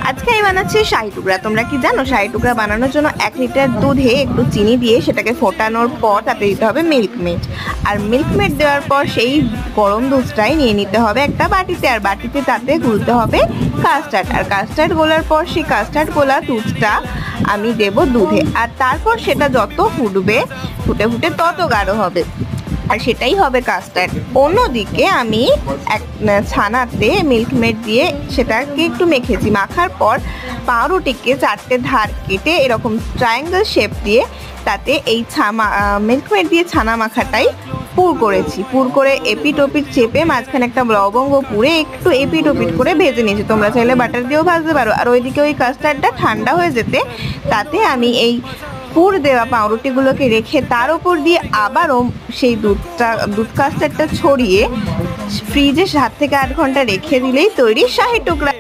আজকে আমি বানাচ্ছি শাহি টুকরা। তোমরা কি জানো শাহি টুকরা বানানোর জন্য 1 লিটার দুধে একটু চিনি দিয়ে সেটাকে ফোটানোর পর তাতে দিতে হবে মিল্ক মেড। আর মিল্ক মেড দেওয়ার পর সেই গরম দুধটাই নিয়ে নিতে হবে একটা বাটিতে, আর বাটিতে তাতে গুলতে হবে কাস্টার্ড। আর কাস্টার্ড গোলার পর সেই কাস্টার্ড গোলা দুধটা আমি দেব দুধে, আর তারপর সেটা যত ফুটবে ফুটে ফুটে তত গাঢ় হবে, আর সেটাই হবে কাস্টার্ড। অন্যদিকে আমি এক ছানাতে মিল্ক মেড দিয়ে সেটাকে একটু মেখেছি। মাখার পর পাউরুটিকে 4টে ধার কেটে এরকম ট্রায়াঙ্গেল শেপ দিয়ে তাতে এই মিল্ক মেড দিয়ে ছানা মাখাটাই পুর করেছি। পুর করে এপিট ওপিট চেপে মাঝখানে একটা লবঙ্গ পুরে একটু এপিট ওপিট করে ভেজে নিয়েছি। তোমরা চাইলে বাটার দিয়েও ভাজতে পারো। আর ওইদিকে ওই কাস্টার্ডটা ঠান্ডা হয়ে যেতে তাতে আমি এই পুর দেওয়া পাউরুটিগুলোকে রেখে তার উপর দিয়ে আবারও সেই দুধ কাস্টার্ডটা ছড়িয়ে ফ্রিজে 7 থেকে 8 ঘন্টা রেখে দিলেই তৈরি শাহি টুকরা।